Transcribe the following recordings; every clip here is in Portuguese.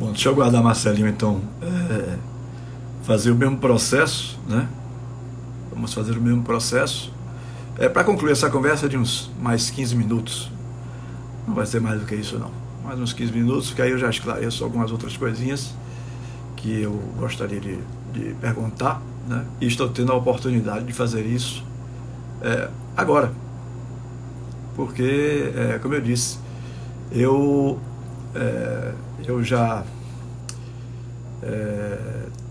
bom, deixa eu aguardar Marcelinho então fazer o mesmo processo, né? Vamos fazer o mesmo processo. Para concluir essa conversa de uns mais 15 minutos. Não vai ser mais do que isso não. Mais uns 15 minutos, que aí eu já esclareço algumas outras coisinhas que eu gostaria de perguntar, né? E estou tendo a oportunidade de fazer isso agora. Porque, como eu disse, eu, eu já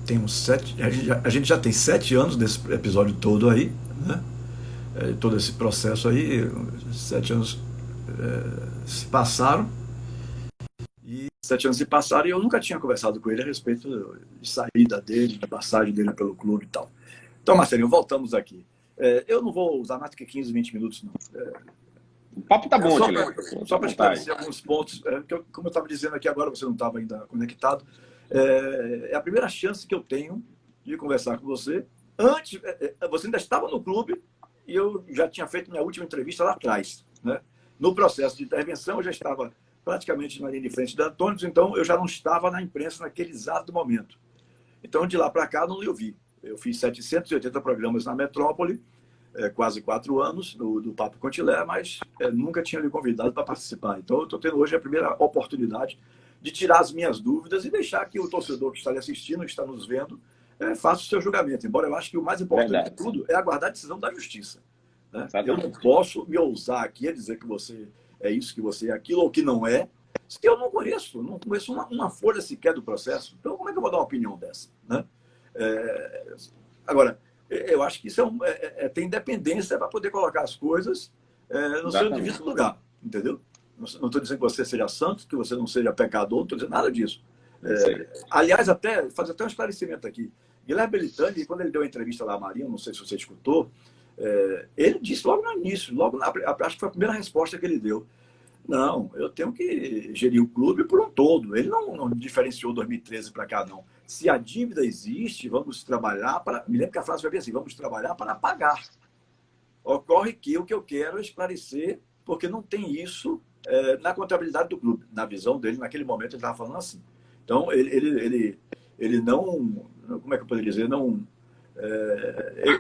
tenho sete. A gente já tem 7 anos desse episódio todo aí, né? Todo esse processo aí, 7 anos se passaram. E 7 anos se passaram e eu nunca tinha conversado com ele a respeito de saída dele, de passagem dele pelo clube e tal. Então, Marcelinho, voltamos aqui. Eu não vou usar mais do que 15, 20 minutos, não. O papo tá bom, só para esclarecer alguns pontos, como eu estava dizendo aqui agora, você não estava ainda conectado, é a primeira chance que eu tenho de conversar com você. Antes, você ainda estava no clube e eu já tinha feito minha última entrevista lá atrás, né? No processo de intervenção, eu já estava praticamente na linha de frente da Antônio, então eu já não estava na imprensa naquele exato momento. Então, de lá para cá, não lhe ouvi. Eu fiz 780 programas na Metrópole, quase 4 anos do Papo Contilé, mas nunca tinha lhe convidado para participar. Então, eu estou tendo hoje a primeira oportunidade de tirar as minhas dúvidas e deixar que o torcedor que está lhe assistindo, que está nos vendo, faça o seu julgamento. Embora eu acho que o mais importante de tudo é aguardar a decisão da justiça, né? Eu não posso me ousar aqui a dizer que você é isso, que você é aquilo, ou que não é, se eu não conheço uma folha sequer do processo. Então, como é que eu vou dar uma opinião dessa, né? Agora, eu acho que isso tem independência para poder colocar as coisas no seu devido lugar, entendeu? Não estou dizendo que você seja santo, que você não seja pecador, não estou dizendo nada disso. Aliás, fazer até um esclarecimento aqui. Guilherme Belitani, quando ele deu a entrevista lá a Marinho, não sei se você escutou, ele disse logo no início, acho que foi a primeira resposta que ele deu. Não, eu tenho que gerir o clube por um todo. Ele não diferenciou 2013 para cá, não. Se a dívida existe, vamos trabalhar para... Me lembro que a frase foi bem assim, vamos trabalhar para pagar. Ocorre que o que eu quero é esclarecer, porque não tem isso na contabilidade do clube. Na visão dele, naquele momento, ele estava falando assim. Então, ele não... Como é que eu poderia dizer?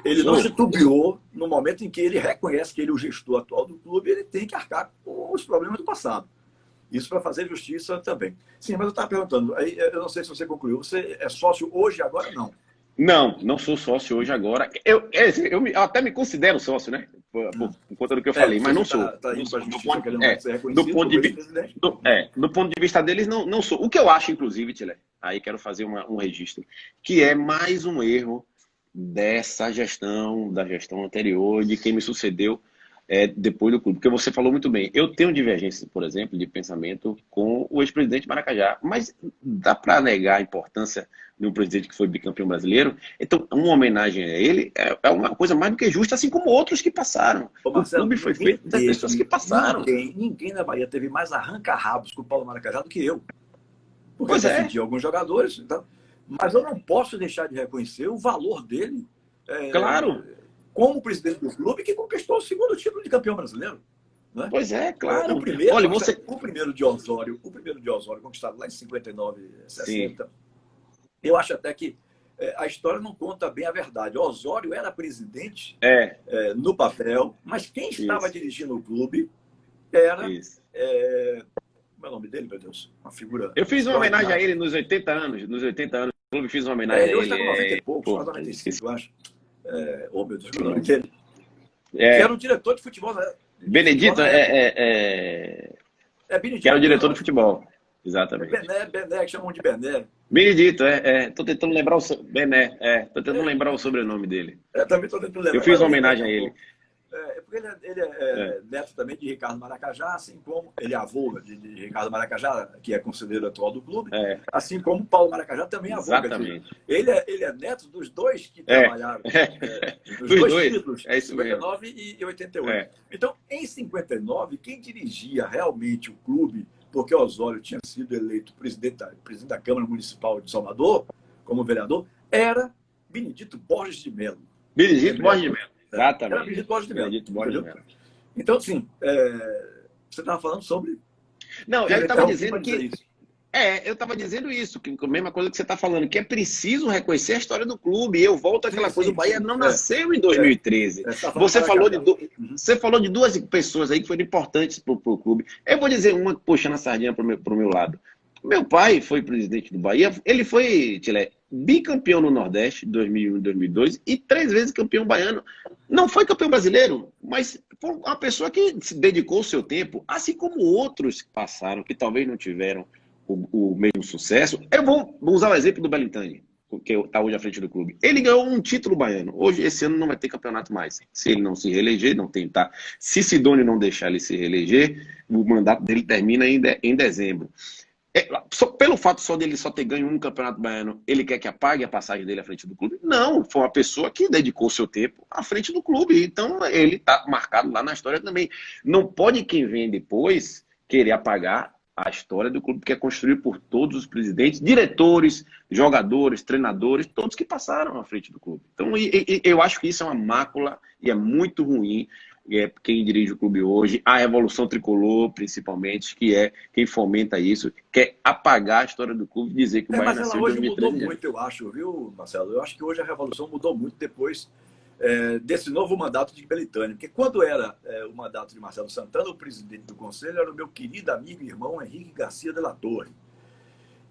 Ele não titubeou no momento em que ele reconhece que ele é o gestor atual do clube, ele tem que arcar com os problemas do passado. Isso para fazer justiça também. Sim, mas eu estava perguntando, aí, eu não sei se você concluiu, você é sócio hoje, agora? Não. Não sou sócio hoje agora. Eu até me considero sócio, né? Por conta do que eu falei, mas não sou. Do ponto de vista deles, não sou. O que eu acho, inclusive, Tilé, aí quero fazer um registro, que é mais um erro dessa gestão, da gestão anterior, de quem me sucedeu depois do clube. Porque você falou muito bem. Eu tenho divergências, por exemplo, de pensamento com o ex-presidente Maracajá, mas dá para negar a importância de um presidente que foi bicampeão brasileiro. Então, uma homenagem a ele é uma coisa mais do que justa, assim como outros que passaram. Marcelo, o clube foi feito das pessoas que passaram. Ninguém na Bahia teve mais arranca-rabos com o Paulo Maracajá do que eu. Porque Pois eu defendi alguns jogadores, então, mas eu não posso deixar de reconhecer o valor dele. Claro. Como presidente do clube que conquistou o segundo título de campeão brasileiro. Né? Pois é, claro. O primeiro de Osório, conquistado lá em 59, 60, sim. Eu acho até que a história não conta bem a verdade. O Osório era presidente no papel, mas quem estava dirigindo o clube era... como é o nome dele, meu Deus? Uma figura... Eu fiz uma homenagem a ele nos 80 anos. Nos 80 anos do clube, fiz uma homenagem a ele. Hoje está com 90 e poucos, quase 95, eu acho. Meu Deus, o nome dele. Que era o diretor de futebol, né? Benedito Benedito. Que era o diretor de futebol. Exatamente. Bené, que chamam de Bené. Benedito, tô tentando lembrar tô tentando lembrar o sobrenome dele. Também estou tentando lembrar. Eu fiz uma homenagem a ele. Porque ele é neto também de Ricardo Maracajá, assim como ele é avô de Ricardo Maracajá, que é conselheiro atual do clube, assim como Paulo Maracajá também é avô. Exatamente. Ele é neto dos dois que trabalharam nos dois títulos, em 59 e 88. Então, em 59, quem dirigia realmente o clube, porque Osório tinha sido eleito presidente da Câmara Municipal de Salvador, como vereador, era Benedito Borges de Melo. Benedito Borges de Melo. Exatamente. Era Benedito Borges de Melo. Então, assim, você estava falando sobre... Não, ele estava dizendo que... Eu estava dizendo isso, que a mesma coisa que você está falando, que é preciso reconhecer a história do clube. E eu volto àquela coisa, o Bahia não nasceu em 2013. Tá Você falou de duas pessoas aí que foram importantes para o clube. Eu vou dizer uma puxando a sardinha para o meu lado. Meu pai foi presidente do Bahia, ele foi, Tilé, bicampeão no Nordeste, 2001 e 2002, e 3 vezes campeão baiano. Não foi campeão brasileiro, mas foi uma pessoa que se dedicou o seu tempo, assim como outros que passaram, que talvez não tiveram o mesmo sucesso. Eu vou usar o exemplo do Belintani, que está hoje à frente do clube. Ele ganhou um título baiano. Hoje, esse ano, não vai ter campeonato mais. Se ele não se reeleger, não tentar. Se Sidônio não deixar ele se reeleger, o mandato dele termina em dezembro. Pelo fato só dele só ter ganho um campeonato baiano, ele quer que apague a passagem dele à frente do clube? Não, foi uma pessoa que dedicou seu tempo à frente do clube. Então, ele está marcado lá na história também. Não pode quem vem depois querer apagar a história do clube, que é construído por todos os presidentes, diretores, jogadores, treinadores, todos que passaram à frente do clube. Então, eu acho que isso é uma mácula e é muito ruim. Quem dirige o clube hoje, a Revolução Tricolor, principalmente, que é quem fomenta isso, quer apagar a história do clube e dizer que o Bahia nasceu em 2013. Mas ela hoje mudou muito, eu acho, viu, Marcelo? Eu acho que hoje a Revolução mudou muito depois desse novo mandato de Belintani. Porque quando era o mandato de Marcelo Santana, o presidente do conselho era o meu querido amigo e irmão Henrique Garcia de la Torre.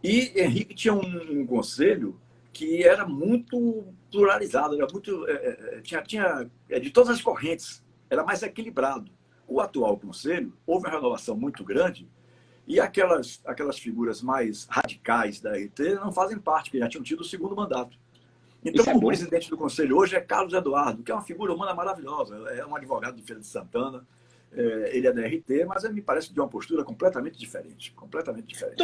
E Henrique tinha um conselho que era muito pluralizado, era muito, tinha de todas as correntes, era mais equilibrado. O atual conselho, houve uma renovação muito grande e aquelas figuras mais radicais da RT não fazem parte, porque já tinham tido o segundo mandato. Então, o presidente do conselho hoje é Carlos Eduardo, que é uma figura humana maravilhosa, é um advogado de Feira de Santana, ele é da RT, mas me parece de uma postura completamente diferente. Completamente diferente.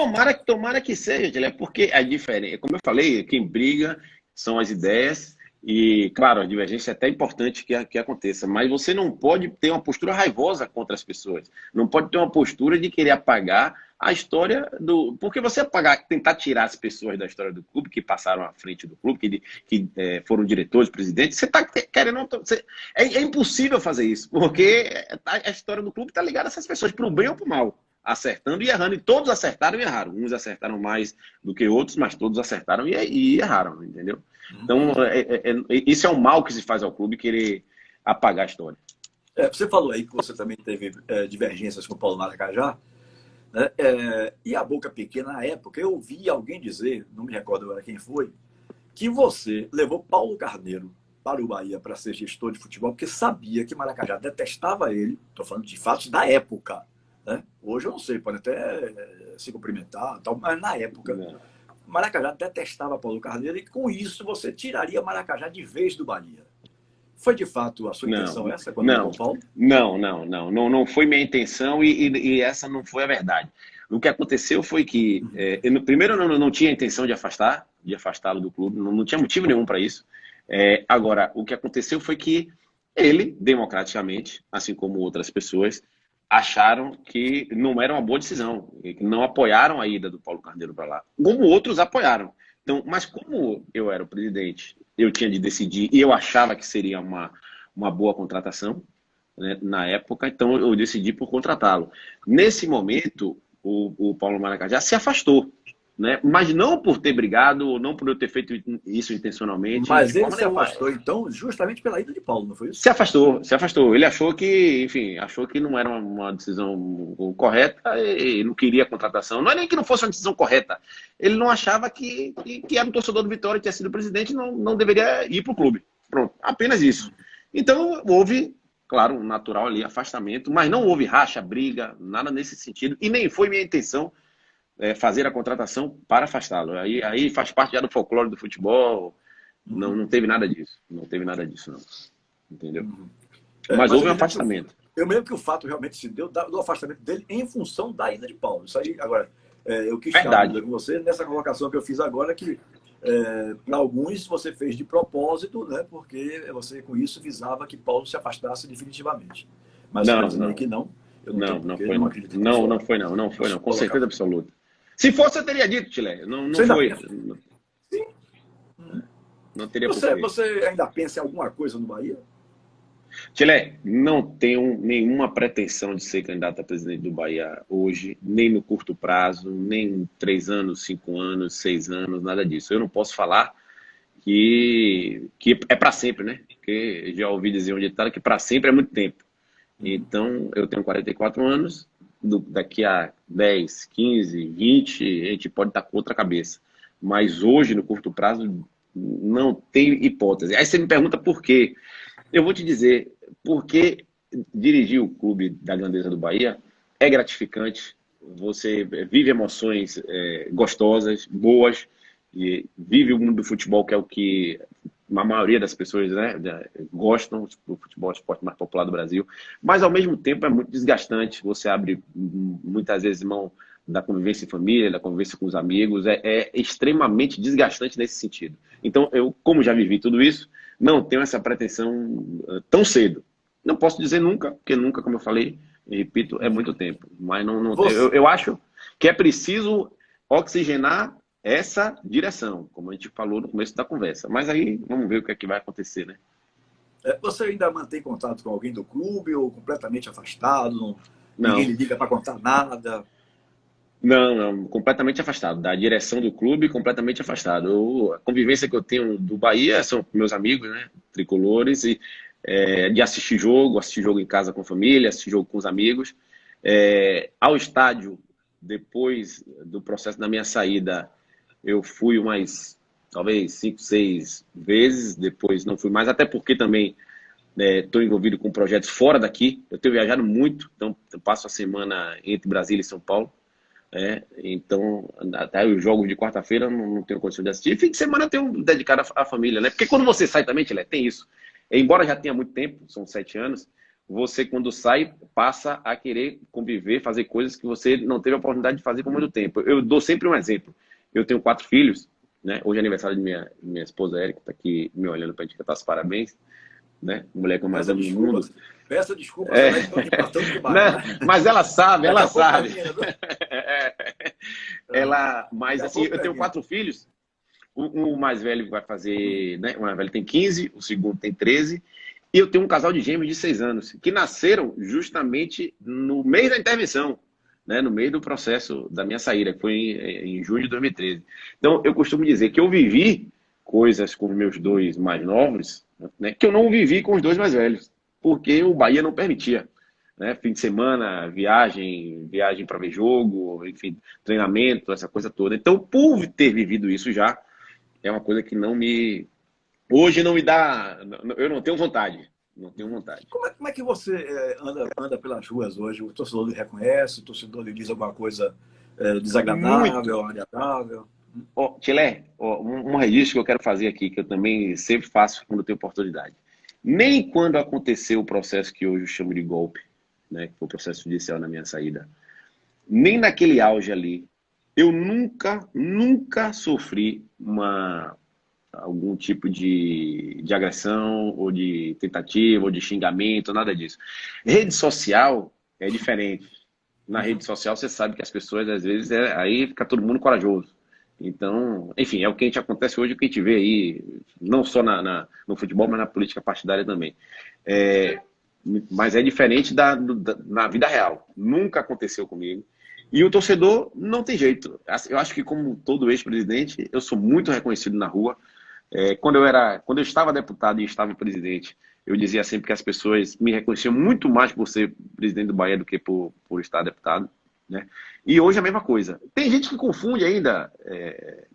Tomara que seja, porque é diferente. Como eu falei, quem briga são as ideias. E, claro, a divergência é até importante que aconteça, mas você não pode ter uma postura raivosa contra as pessoas. Não pode ter uma postura de querer apagar a história do... Porque você tentar tirar as pessoas da história do clube, que passaram à frente do clube, que foram diretores, presidentes, você está querendo... É impossível fazer isso, porque a história do clube está ligada a essas pessoas, para o bem ou para o mal, acertando e errando. E todos acertaram e erraram. Uns acertaram mais do que outros, mas todos acertaram e erraram, entendeu? Então, isso é um mal que se faz ao clube, querer apagar a história. Você falou aí que você também teve divergências com o Paulo Maracajá, né? E a Boca Pequena, na época, eu ouvi alguém dizer, não me recordo agora quem foi, que você levou Paulo Carneiro para o Bahia para ser gestor de futebol, porque sabia que Maracajá detestava ele, estou falando de fatos da época, né? Hoje eu não sei, pode até se cumprimentar, tal, mas na época... Não. Maracajá detestava Paulo Carneiro e com isso você tiraria Maracajá de vez do Bahia. Foi de fato a sua intenção essa quando levou Paulo? Não foi minha intenção e essa não foi a verdade. O que aconteceu foi que, primeiro, eu não tinha intenção de afastá-lo do clube, não tinha motivo nenhum para isso. Agora, o que aconteceu foi que ele, democraticamente, assim como outras pessoas, acharam que não era uma boa decisão, que não apoiaram a ida do Paulo Carneiro para lá, como outros apoiaram. Então, mas como eu era o presidente, eu tinha de decidir e eu achava que seria uma boa contratação, né, na época, então eu decidi por contratá-lo. Nesse momento, o Paulo Maracajá se afastou, né? Mas não por ter brigado, ou não por eu ter feito isso intencionalmente. Mas ele se afastou, então, justamente pela ida de Paulo, não foi isso? Se afastou. Ele achou que, enfim, não era uma decisão correta e não queria a contratação. Não é nem que não fosse uma decisão correta. Ele não achava que era um torcedor do Vitória, tinha sido presidente, não deveria ir para o clube. Pronto, apenas isso. Então, houve, claro, um natural ali afastamento, mas não houve racha, briga, nada nesse sentido. E nem foi minha intenção fazer a contratação para afastá-lo. Aí faz parte já do folclore do futebol. Não teve nada disso. Não teve nada disso, não. Entendeu? Mas houve um afastamento. Eu me lembro que o fato realmente se deu do afastamento dele em função da ida de Paulo. Isso aí, agora, eu quis falar com você nessa colocação que eu fiz agora, que para alguns você fez de propósito, né? Porque você com isso visava que Paulo se afastasse definitivamente. Mas não. Que não. Eu não foi, não acredito. Não foi, com certeza absoluta. Se fosse, eu teria dito, Tilé. Não foi. Sim. Não teria você ainda pensa em alguma coisa no Bahia? Tchele, não tenho nenhuma pretensão de ser candidato a presidente do Bahia hoje, nem no curto prazo, nem em 3 anos, 5 anos, 6 anos, nada disso. Eu não posso falar que é para sempre, né? Porque já ouvi dizer um ditado que para sempre é muito tempo. Então, eu tenho 44 anos, daqui a 10, 15, 20, a gente pode estar com outra cabeça. Mas hoje, no curto prazo, não tem hipótese. Aí você me pergunta por quê. Eu vou te dizer, porque dirigir o clube da Grandeza do Bahia é gratificante. Você vive emoções gostosas, boas, e vive o mundo do futebol, que é o que a maioria das pessoas, né, gostam. O futebol é o esporte mais popular do Brasil. Mas, ao mesmo tempo, é muito desgastante. Você abre, muitas vezes, mão da convivência em família, da convivência com os amigos. É extremamente desgastante nesse sentido. Então, eu, como já vivi tudo isso, não tenho essa pretensão tão cedo. Não posso dizer nunca, porque nunca, como eu falei, e repito, é muito tempo. Mas não eu acho que é preciso oxigenar essa direção, como a gente falou no começo da conversa. Mas aí vamos ver o que é que vai acontecer, né? Você ainda mantém contato com alguém do clube ou completamente afastado? Ninguém Não. lhe liga para contar nada? Não, completamente afastado. Da direção do clube, completamente afastado. A convivência que eu tenho do Bahia são meus amigos, né? Tricolores, e de assistir jogo em casa com a família, assistir jogo com os amigos. Ao estádio, depois do processo da minha saída, eu fui umas, talvez, 5, 6 vezes. Depois não fui mais, até porque também estou envolvido com projetos fora daqui. Eu tenho viajado muito, então eu passo a semana entre Brasília e São Paulo. Então, até os jogos de quarta-feira não tenho condição de assistir. Fim de semana eu tenho dedicado à família, né? Porque quando você sai também, Tchele, tem isso. Embora já tenha muito tempo, são 7 anos, você quando sai passa a querer conviver, fazer coisas que você não teve a oportunidade de fazer por muito tempo. Eu dou sempre um exemplo. Eu tenho 4 filhos, né? Hoje é aniversário de minha esposa Érica, está aqui me olhando para a gente cantar os parabéns, né? Mulher que eu mais amo no mundo. Peça desculpa, você vai empatando demais, não, né? mas ela sabe, ela sabe. Mas assim, eu tenho 4 filhos. O mais velho vai fazer, né? O mais velho tem 15, o segundo tem 13. E eu tenho um casal de gêmeos de 6 anos, que nasceram justamente no mês da intervenção, né? No meio do processo da minha saída, que foi em junho de 2013. Então, eu costumo dizer que eu vivi coisas com os meus 2 mais novos, né? Que eu não vivi com os 2 mais velhos, porque o Bahia não permitia. Né? Fim de semana, viagem para ver jogo, enfim, treinamento, essa coisa toda. Então, por ter vivido isso já, é uma coisa que hoje não me dá, eu não tenho vontade. Não tenho vontade. Como é que você anda pelas ruas hoje? O torcedor lhe reconhece, o torcedor lhe diz alguma coisa desagradável, agradável? Tchele, um registro que eu quero fazer aqui, que eu também sempre faço quando tenho oportunidade. Nem quando aconteceu o processo que hoje eu chamo de golpe, né, que foi o processo judicial na minha saída, nem naquele auge ali, eu nunca sofri algum tipo de agressão, ou de tentativa, ou de xingamento, nada disso. Rede social é diferente. Na rede social você sabe que as pessoas, às vezes, aí fica todo mundo corajoso. Então, enfim, é o que acontece hoje, o que a gente vê aí, não só no futebol, mas na política partidária também. Mas é diferente na vida real. Nunca aconteceu comigo. E o torcedor não tem jeito. Eu acho que, como todo ex-presidente, eu sou muito reconhecido na rua. Quando eu estava deputado e estava presidente, eu dizia sempre que as pessoas me reconheciam muito mais por ser presidente do Bahia do que por estar deputado. Né? E hoje é a mesma coisa. Tem gente que confunde ainda,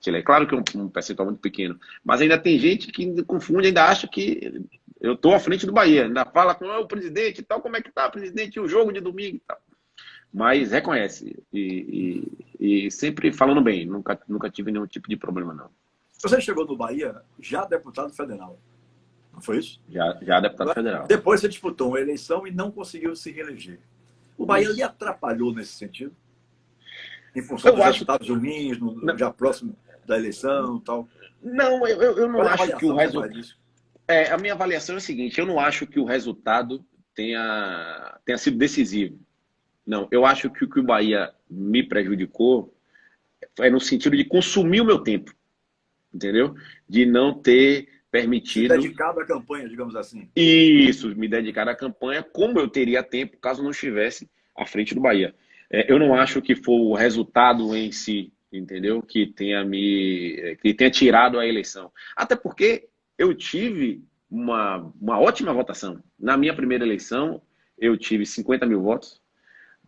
Tchele, claro que é um percentual muito pequeno, mas ainda tem gente que confunde, ainda acha que eu estou à frente do Bahia, ainda fala com o presidente e tal, como é que tá, presidente, o jogo de domingo e tal. Mas reconhece e sempre falando bem, nunca tive nenhum tipo de problema, não. Você chegou no Bahia já deputado federal, não foi isso? Já deputado federal. Depois você disputou uma eleição e não conseguiu se reeleger. O Bahia lhe atrapalhou nesse sentido? Em função dos resultados ruins, já próximo da eleição e tal? Não, eu não acho que o resultado... É, a minha avaliação é a seguinte, eu não acho que o resultado tenha sido decisivo. Não, eu acho que o que o Bahia me prejudicou é no sentido de consumir o meu tempo, entendeu? De não ter Se permitido dedicado à campanha, digamos assim. isso, me dedicar à campanha, como eu teria tempo caso não estivesse à frente do Bahia. Eu não acho que foi o resultado em si, entendeu? Que tenha tirado a eleição. Até porque eu tive uma ótima votação. Na minha primeira eleição, eu tive 50 mil votos.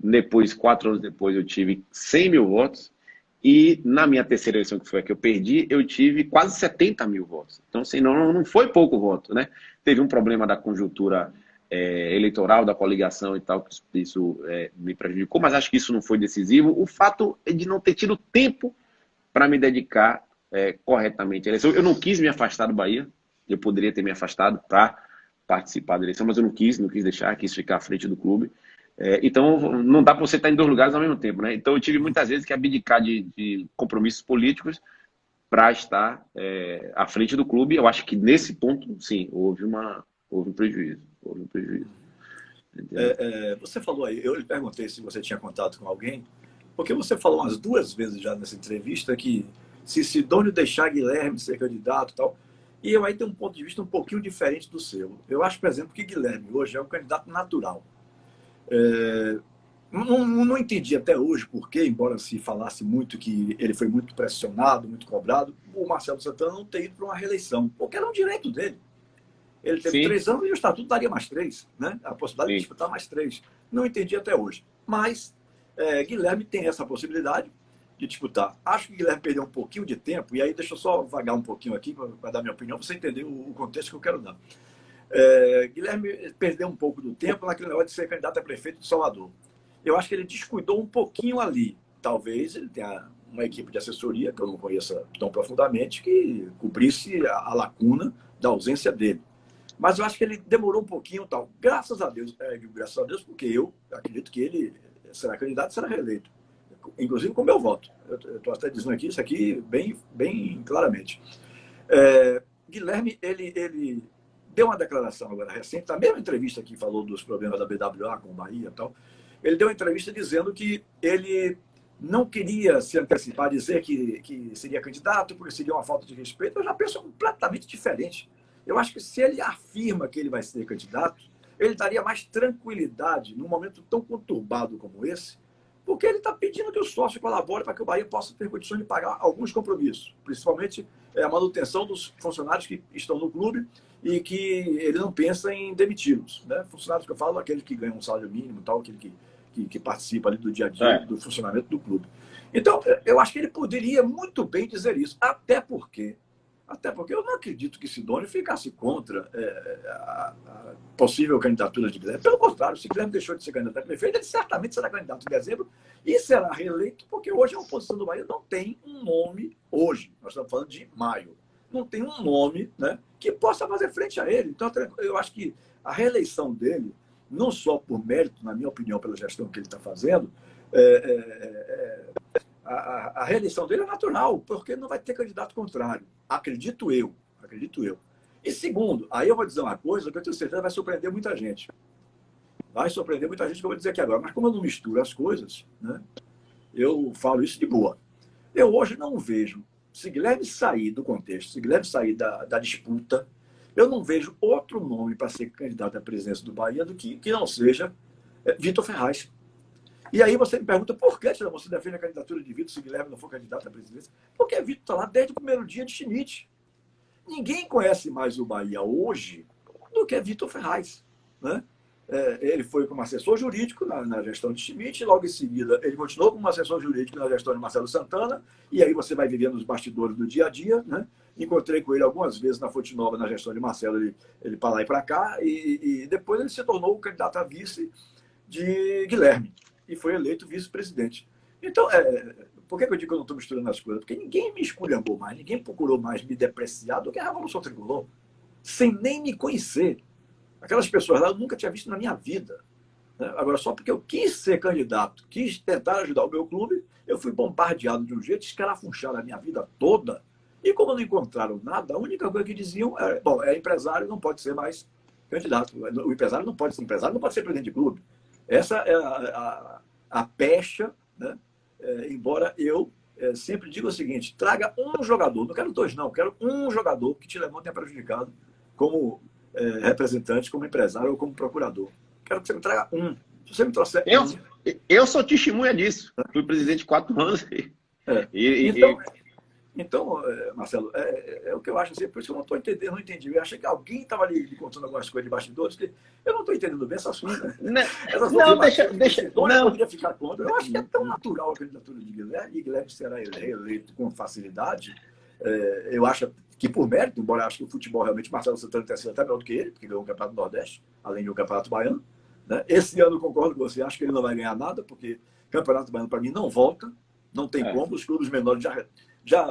Depois, 4 anos depois, eu tive 100 mil votos. E na minha terceira eleição, que foi a que eu perdi, eu tive quase 70 mil votos. Então, assim, não foi pouco voto, né? Teve um problema da conjuntura eleitoral, da coligação e tal, que isso me prejudicou, mas acho que isso não foi decisivo. O fato é de não ter tido tempo para me dedicar corretamente à eleição. Eu não quis me afastar do Bahia, eu poderia ter me afastado para participar da eleição, mas eu não quis deixar, quis ficar à frente do clube. Então, não dá para você estar em 2 lugares ao mesmo tempo, né? Então, eu tive muitas vezes que abdicar de compromissos políticos para estar à frente do clube. Eu acho que nesse ponto, sim, houve um prejuízo. Houve um prejuízo. Você falou aí, eu lhe perguntei se você tinha contato com alguém, porque você falou umas 2 vezes já nessa entrevista que se Sidônio deixar Guilherme ser candidato e tal, e eu aí tenho um ponto de vista um pouquinho diferente do seu. Eu acho, por exemplo, que Guilherme hoje é um candidato natural. Não entendi até hoje porque, embora se falasse muito que ele foi muito pressionado, muito cobrado, o Marcelo Santana não ter ido para uma reeleição, porque era um direito dele. Ele teve Sim, 3 anos e o estatuto daria mais 3, né? A possibilidade de sim. disputar mais 3. Não entendi até hoje. Mas Guilherme tem essa possibilidade de disputar. Acho que Guilherme perdeu um pouquinho de tempo, e aí deixa eu só vagar um pouquinho aqui para dar minha opinião, para você entender o contexto que eu quero dar. Guilherme perdeu um pouco do tempo naquele negócio de ser candidato a prefeito de Salvador. Eu acho que ele descuidou um pouquinho ali. Talvez ele tenha uma equipe de assessoria, que eu não conheça tão profundamente, que cobrisse a lacuna da ausência dele. Mas eu acho que ele demorou um pouquinho tal. Graças a Deus, porque eu acredito que ele será candidato e será reeleito. Inclusive com o meu voto. Eu estou até dizendo aqui isso aqui bem claramente. Guilherme, ele deu uma declaração agora recente, na mesma entrevista que falou dos problemas da BWA com o Bahia e tal, ele deu uma entrevista dizendo que ele não queria se antecipar, dizer que seria candidato, porque seria uma falta de respeito. Eu já penso completamente diferente. Eu acho que se ele afirma que ele vai ser candidato, ele daria mais tranquilidade num momento tão conturbado como esse, porque ele está pedindo que o sócio colabore para que o Bahia possa ter condições de pagar alguns compromissos, principalmente a manutenção dos funcionários que estão no clube e que ele não pensa em demiti-los. Né? Funcionários que eu falo, aqueles que ganham um salário mínimo, tal, aquele que participa ali do dia a dia, do funcionamento do clube. Então, eu acho que ele poderia muito bem dizer isso, até porque eu não acredito que Sidônio ficasse contra a possível candidatura de Guilherme. Pelo contrário, se Guilherme deixou de ser candidato a prefeito, ele certamente será candidato em dezembro e será reeleito, porque hoje a oposição do Bahia não tem um nome, hoje, nós estamos falando de maio, não tem um nome, né, que possa fazer frente a ele. Então, eu acho que a reeleição dele, não só por mérito, na minha opinião, pela gestão que ele está fazendo, a reeleição dele é natural, porque não vai ter candidato contrário. Acredito eu. E segundo, aí eu vou dizer uma coisa que eu tenho certeza vai surpreender muita gente. Vai surpreender muita gente que eu vou dizer aqui agora. Mas como eu não misturo as coisas, né, eu falo isso de boa. Eu hoje não vejo, se Guilherme sair do contexto, se Guilherme sair da disputa, eu não vejo outro nome para ser candidato à presidência do Bahia do que não seja Vitor Ferraz. E aí você me pergunta, por que você defende a candidatura de Vitor se Guilherme não for candidato à presidência? Porque Vitor está lá desde o primeiro dia de Schmidt. Ninguém conhece mais o Bahia hoje do que Vitor Ferraz. Né? Ele foi como assessor jurídico na gestão de Schmidt, logo em seguida ele continuou como assessor jurídico na gestão de Marcelo Santana, e aí você vai vivendo os bastidores do dia a dia. Né? Encontrei com ele algumas vezes na Fonte Nova, na gestão de Marcelo, ele para lá e para cá, e depois ele se tornou o candidato a vice de Guilherme e foi eleito vice-presidente. Então, por que eu digo que eu não estou misturando as coisas? Porque ninguém me esculhambou mais, ninguém procurou mais me depreciar do que a Revolução Tricolor, sem nem me conhecer. Aquelas pessoas lá eu nunca tinha visto na minha vida. Né? Agora, só porque eu quis ser candidato, quis tentar ajudar o meu clube, eu fui bombardeado de um jeito, escarafunchado a minha vida toda. E como não encontraram nada, a única coisa que diziam é empresário, não pode ser mais candidato. O empresário não pode ser empresário, não pode ser presidente de clube. Essa é a pecha, né? Embora eu sempre digo o seguinte: traga um jogador, não quero dois, não, quero um jogador que te levou tenha prejudicado como representante, como empresário ou como procurador. Quero que você me traga um. Se você me trouxer eu sou testemunha disso. Fui presidente 4 anos. Então, Marcelo, é o que eu acho assim, por isso que eu não estou entendendo, não entendi. Eu achei que alguém estava ali contando algumas coisas de bastidores, que eu não estou entendendo bem essa assunto. Não, deixa. Não poderia ficar contra. Eu acho que é tão natural a candidatura de Guilherme, e Guilherme será reeleito com facilidade. Eu acho que por mérito, embora eu acho que o futebol realmente, Marcelo Santana tenha sido até melhor do que ele, porque ganhou o Campeonato do Nordeste, além do Campeonato Baiano. Né? Esse ano, eu concordo com você, acho que ele não vai ganhar nada, porque Campeonato Baiano, para mim, não volta, não tem como, os clubes menores já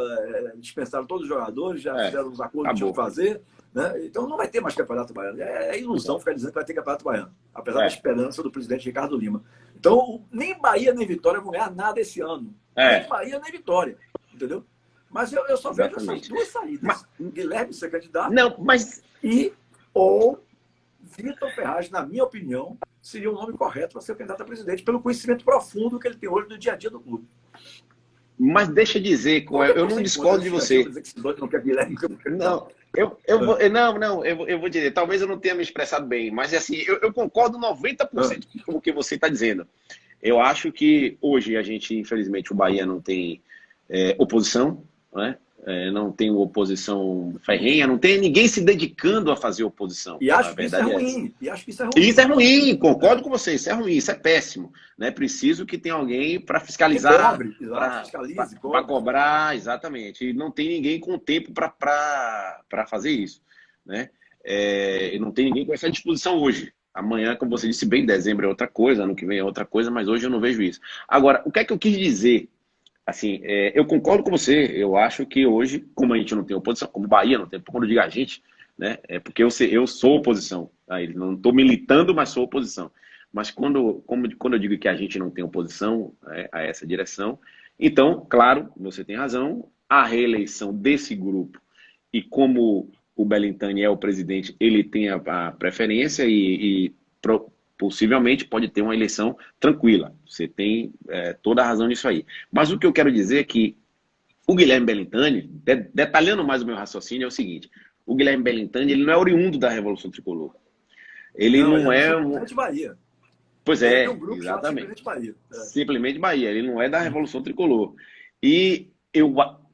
dispensaram todos os jogadores, já fizeram os acordos que tinham que fazer, né? Então não vai ter mais Campeonato Baiano. É ilusão ficar dizendo que vai ter Campeonato Baiano, apesar da esperança do presidente Ricardo Lima. Então, nem Bahia nem Vitória vão ganhar nada esse ano. Nem Bahia nem Vitória, entendeu? Mas eu só vejo essas duas saídas. Guilherme ser candidato ou Vitor Ferraz, na minha opinião, seria o nome correto para ser candidato a presidente, pelo conhecimento profundo que ele tem hoje no dia a dia do clube. Mas deixa eu dizer, eu não discordo de você. Não, eu vou dizer, talvez eu não tenha me expressado bem, mas assim, eu concordo 90% com o que você está dizendo. Eu acho que hoje a gente, infelizmente, o Bahia não tem oposição, né? Não tem oposição ferrenha, não tem ninguém se dedicando a fazer oposição. E acho que isso é ruim. Isso é ruim, concordo com você, isso é ruim, isso é péssimo. Né? Preciso que tenha alguém para fiscalizar, para cobrar, exatamente. E não tem ninguém com tempo para fazer isso. Né? E não tem ninguém com essa disposição hoje. Amanhã, como você disse bem, dezembro é outra coisa, ano que vem é outra coisa, mas hoje eu não vejo isso. Agora, o que é que eu quis dizer? Assim, eu concordo com você. Eu acho que hoje, como a gente não tem oposição, como Bahia não tem, quando eu digo a gente, né, é porque eu sou oposição a ele. Não estou militando, mas sou oposição. Mas quando eu digo que a gente não tem oposição a essa direção, então, claro, você tem razão, a reeleição desse grupo, e como o Belintani é o presidente, ele tem a preferência possivelmente pode ter uma eleição tranquila. Você tem toda a razão nisso aí. Mas o que eu quero dizer é que o Guilherme Belintani, detalhando mais o meu raciocínio, é o seguinte: o Guilherme Belintani, ele não é oriundo da Revolução Tricolor. Ele não é simplesmente Bahia. Pois é, exatamente. Simplesmente Bahia. Simplesmente Bahia. Ele não é da Revolução Tricolor. E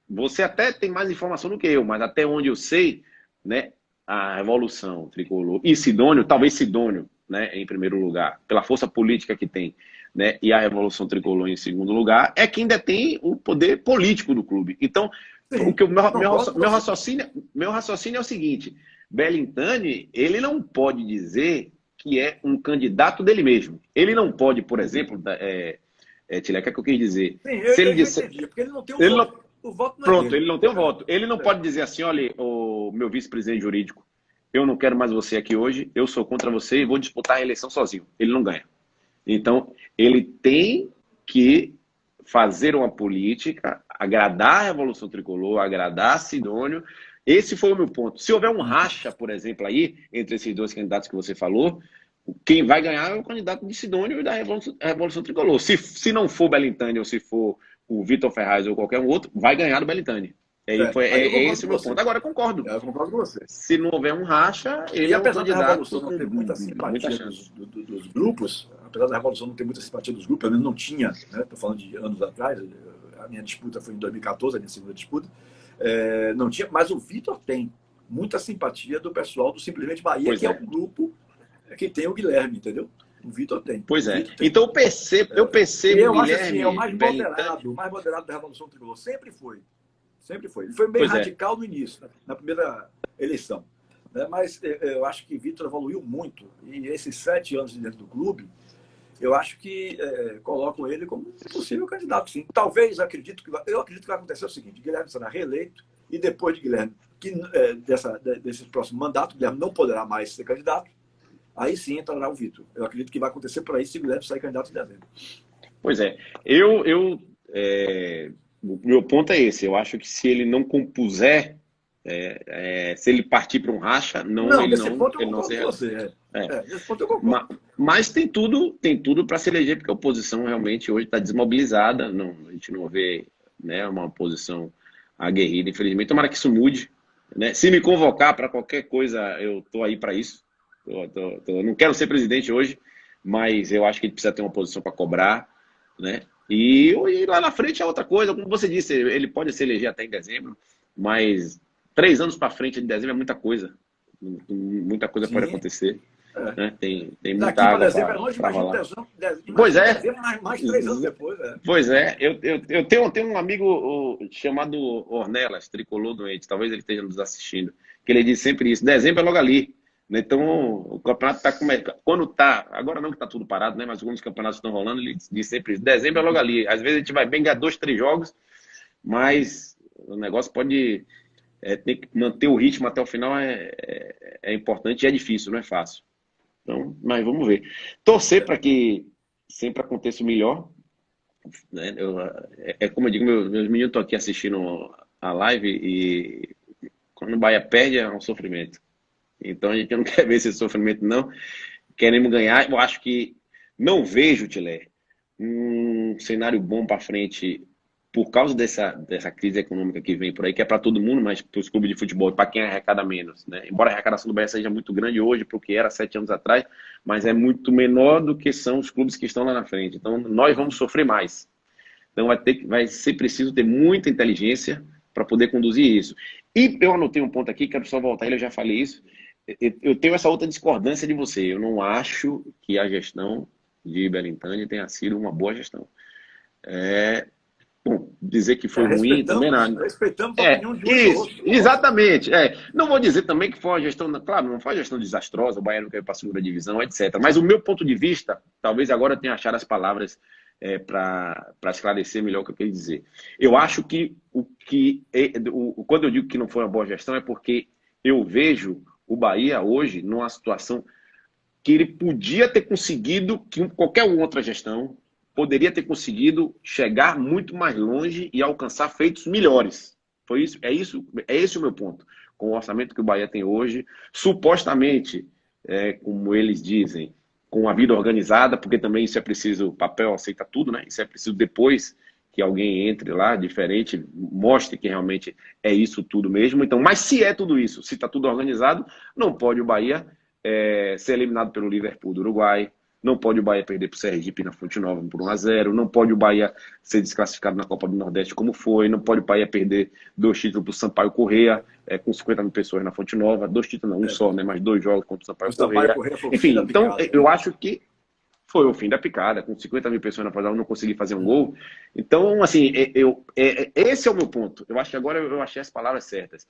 você até tem mais informação do que eu, mas até onde eu sei, né, a Revolução Tricolor e Sidônio, talvez Sidônio, né, em primeiro lugar, pela força política que tem, né, e a Revolução Tricolor em segundo lugar, é quem detém o poder político do clube. Então, meu raciocínio é o seguinte: Belintani, ele não pode dizer que é um candidato dele mesmo. Ele não pode, por exemplo, Tileca, que eu quis dizer. Sim, se ele disser, porque ele não tem o voto. O voto não pronto, ele não tem o voto. Ele não pode dizer assim: olha, o meu vice-presidente jurídico, eu não quero mais você aqui hoje, eu sou contra você e vou disputar a eleição sozinho. Ele não ganha. Então, ele tem que fazer uma política, agradar a Revolução Tricolor, agradar Sidônio. Esse foi o meu ponto. Se houver um racha, por exemplo, aí, entre esses dois candidatos que você falou, quem vai ganhar é o candidato de Sidônio e da Revolução Tricolor. Se não for Belintani ou se for o Vitor Ferraz ou qualquer um outro, vai ganhar do Belintani. Esse o meu ponto. Agora, eu concordo. Eu concordo com você. Se não houver um racha, ele é um candidato. Da Revolução não ter muita simpatia dos grupos, apesar da Revolução não ter muita simpatia dos grupos, pelo menos não tinha, né? Estou falando de anos atrás, a minha disputa foi em 2014, a minha segunda disputa, não tinha, mas o Vitor tem muita simpatia do pessoal do Simplesmente Bahia, que é um grupo que tem o Guilherme, entendeu? O Vitor tem. Pois é. Então eu percebo o Guilherme, acho assim, é o mais moderado da Revolução Tricolor. Sempre foi. Sempre foi. Ele foi meio radical no início, na primeira eleição. Né? Mas eu acho que Vitor evoluiu muito. E esses 7 anos dentro do clube, eu acho que colocam ele como possível candidato, sim. Talvez, eu acredito que vai acontecer o seguinte: Guilherme será reeleito e depois de Guilherme, desse próximo mandato, Guilherme não poderá mais ser candidato. Aí sim entrará o Vitor. Eu acredito que vai acontecer por aí se Guilherme sair candidato em dezembro. Pois é. O meu ponto é esse. Eu acho que se ele não compuser, se ele partir para um racha, ele não se realiza. Esse ponto eu concordo. Mas tem tudo para se eleger, porque a oposição realmente hoje está desmobilizada. A gente não vê né? Uma posição aguerrida, infelizmente. Tomara que isso mude, né? Se me convocar para qualquer coisa, eu tô aí para isso. Não quero ser presidente hoje, mas eu acho que ele precisa ter uma posição para cobrar, né? E lá na frente é outra coisa. Como você disse, ele pode se eleger até em dezembro, mas 3 anos para frente de dezembro é muita coisa. Muita coisa pode Sim. acontecer. É. Né? Tem Daqui muita para água dezembro é longe, para imagina rolar. dezembro, Pois imagina é. dezembro mais 3 anos depois. Pois é. Eu tenho um amigo chamado Ornelas, tricolor doente, talvez ele esteja nos assistindo, que ele diz sempre isso: dezembro é logo ali. Então, o campeonato está começando. Quando está, agora não que está tudo parado, né? Mas alguns campeonatos estão rolando, ele diz sempre isso: dezembro é logo ali. Às vezes a gente vai bem ganhar 2, 3 jogos, mas o negócio pode. Tem que manter o ritmo até o final é importante e é difícil, não é fácil. Então, mas vamos ver. Torcer para que sempre aconteça o melhor. Né? Como eu digo, meus meninos estão aqui assistindo a live e quando o Bahia perde é um sofrimento. Então a gente não quer ver esse sofrimento, não. Queremos ganhar. Eu acho que não vejo, Tilé, um cenário bom para frente por causa dessa crise econômica que vem por aí, que é para todo mundo, mas para os clubes de futebol, para quem arrecada menos. Né? Embora a arrecadação do Bahia seja muito grande hoje, porque era 7 anos atrás, mas é muito menor do que são os clubes que estão lá na frente. Então nós vamos sofrer mais. Então vai ser preciso ter muita inteligência para poder conduzir isso. E eu anotei um ponto aqui, quero só voltar, eu já falei isso. Eu tenho essa outra discordância de você. Eu não acho que a gestão de Belintani tenha sido uma boa gestão. Bom, dizer que foi ruim também não. Respeitamos a opinião de um e do outro. Exatamente. Não vou dizer também que foi uma gestão, claro, não foi uma gestão desastrosa, o Bahia não caiu para a segunda divisão, etc. Mas o meu ponto de vista, talvez agora eu tenha achado as palavras para esclarecer melhor o que eu queria dizer. Eu acho que quando eu digo que não foi uma boa gestão é porque eu vejo o Bahia hoje numa situação que ele podia ter conseguido, que qualquer outra gestão poderia ter conseguido chegar muito mais longe e alcançar feitos melhores. Foi isso, é esse o meu ponto. Com o orçamento que o Bahia tem hoje, supostamente, como eles dizem, com a vida organizada, porque também isso é preciso, o papel aceita tudo, né? Isso é preciso depois que alguém entre lá, diferente, mostre que realmente é isso tudo mesmo. Então, mas se é tudo isso, se está tudo organizado, não pode o Bahia ser eliminado pelo Liverpool do Uruguai, não pode o Bahia perder para o Sergipe na Fonte Nova por 1-0, não pode o Bahia ser desclassificado na Copa do Nordeste como foi, não pode o Bahia perder 2 títulos para o Sampaio Corrêa, com 50 mil pessoas na Fonte Nova, 2 títulos não, um só, né, mas 2 jogos contra o Sampaio Corrêa. Enfim, então eu acho que foi o fim da picada, com 50 mil pessoas na Fonte Nova, não consegui fazer um gol. Então, assim, esse é o meu ponto. Eu acho que agora eu achei as palavras certas.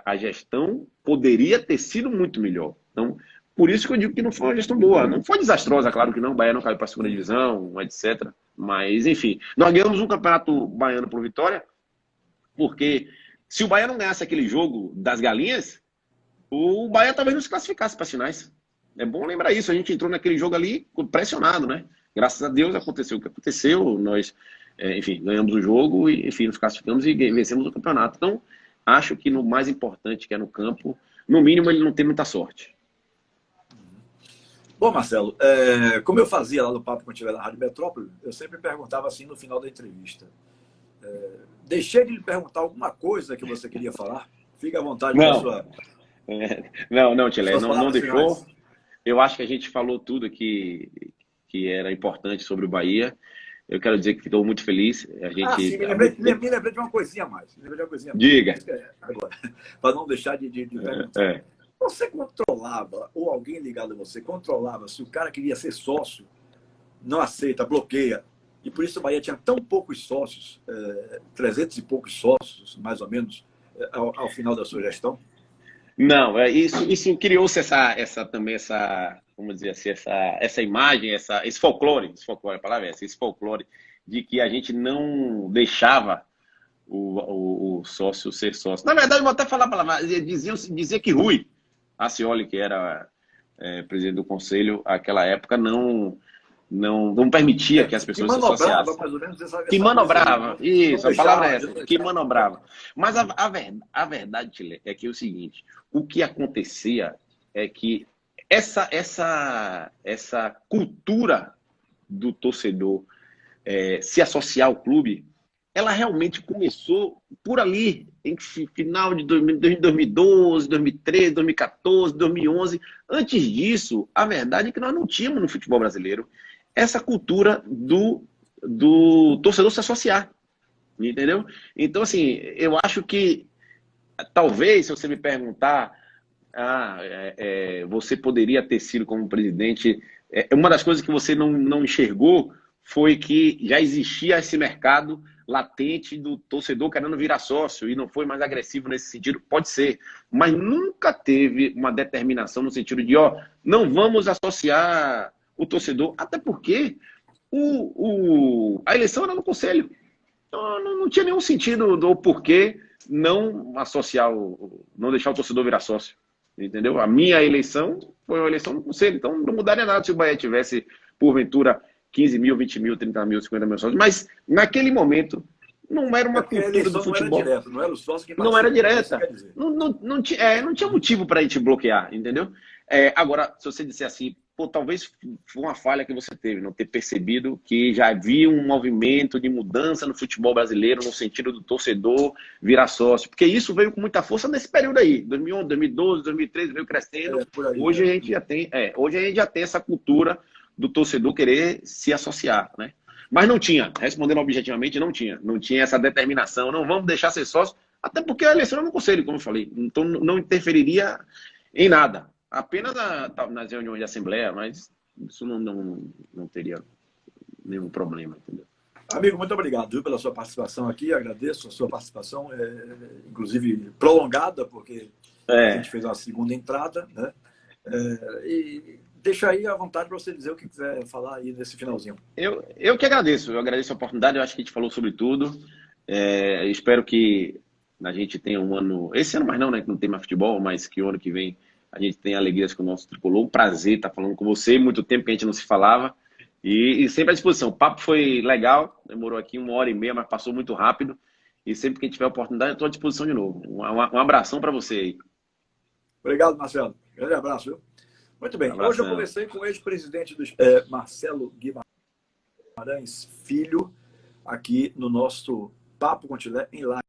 A gestão poderia ter sido muito melhor. Então, por isso que eu digo que não foi uma gestão boa. Não foi desastrosa, claro que não. O Bahia não caiu para a segunda divisão, etc. Mas, enfim, nós ganhamos um campeonato baiano por Vitória, porque se o Bahia não ganhasse aquele jogo das galinhas, o Bahia talvez não se classificasse para as finais. É bom lembrar isso. A gente entrou naquele jogo ali pressionado, né? Graças a Deus aconteceu o que aconteceu. Nós, enfim, ganhamos o jogo e, enfim, nos classificamos e vencemos o campeonato. Então, acho que no mais importante, que é no campo, no mínimo ele não tem muita sorte. Bom, Marcelo, como eu fazia lá no Papo quando estiver na Rádio Metrópole, eu sempre perguntava assim no final da entrevista. Deixei de lhe perguntar alguma coisa que você queria falar? Fique à vontade com a sua... Não, Tilé, não deixou. Finais. Eu acho que a gente falou tudo que era importante sobre o Bahia. Eu quero dizer que estou muito feliz. Sim, me lembrei de uma coisinha a mais. Diga. Agora, para não deixar de perguntar. Você controlava, ou alguém ligado a você, controlava se o cara queria ser sócio, não aceita, bloqueia. E por isso o Bahia tinha tão poucos sócios, 300 e poucos sócios, mais ou menos, ao final da sua gestão? Não, isso criou-se vamos dizer assim, essa imagem, esse folclore, a palavra é essa, esse folclore de que a gente não deixava o sócio ser sócio. Na verdade, eu vou até falar a palavra, dizia que Rui Acioli, que era presidente do conselho naquela época, não permitia que as pessoas se associassem. Mais ou menos que manobrava, isso, a palavra é essa, que manobrava. Mas a verdade, Tilé, é que é o seguinte, o que acontecia é que essa cultura do torcedor se associar ao clube ela realmente começou por ali, em final de 2012, 2013, 2014, 2011. Antes disso, a verdade é que nós não tínhamos no futebol brasileiro essa cultura do torcedor se associar, entendeu? Então, assim, eu acho que talvez, se você me perguntar, você poderia ter sido como presidente, uma das coisas que você não enxergou foi que já existia esse mercado latente do torcedor querendo virar sócio e não foi mais agressivo nesse sentido, pode ser, mas nunca teve uma determinação no sentido de, não vamos associar o torcedor, até porque a eleição era no conselho, então não tinha nenhum sentido do porquê não associar, não deixar o torcedor virar sócio, entendeu? A minha eleição foi uma eleição no conselho, então não mudaria nada se o Bahia tivesse, porventura, 15 mil, 20 mil, 30 mil, 50 mil sócios, mas naquele momento não era uma cultura do futebol. Não era direta, não era o sócio que não era direta. Não tinha motivo para a gente bloquear, entendeu? Agora, se você disser assim, talvez foi uma falha que você teve, não ter percebido que já havia um movimento de mudança no futebol brasileiro, no sentido do torcedor virar sócio, porque isso veio com muita força nesse período aí, 2011, 2012, 2013, veio crescendo. Hoje a gente já tem essa cultura do torcedor querer se associar, né? Mas não tinha, respondendo objetivamente, não tinha essa determinação, não vamos deixar ser sócio, até porque a eleição era no conselho, como eu falei, então não interferiria em nada, apenas nas reuniões de assembleia, mas isso não teria nenhum problema, entendeu? Amigo, muito obrigado, viu, pela sua participação aqui, agradeço a sua participação, inclusive prolongada, porque a gente fez uma segunda entrada, né? E deixa aí à vontade para você dizer o que quiser falar aí nesse finalzinho. Eu que agradeço, a oportunidade, eu acho que a gente falou sobre tudo. Espero que a gente tenha um ano, esse ano mais não, né, que não tem mais futebol, mas que o ano que vem a gente tenha alegrias com o nosso tricolor. Um prazer estar falando com você, muito tempo que a gente não se falava, e sempre à disposição. O papo foi legal, demorou aqui 1h30, mas passou muito rápido, e sempre que a gente tiver a oportunidade, eu estou à disposição de novo. Um abração para você aí. Obrigado, Marcelo. Grande abraço, viu? Muito bem. Hoje eu conversei com o ex-presidente do Marcelo Guimarães Filho, aqui no nosso Papo com Tilé em live.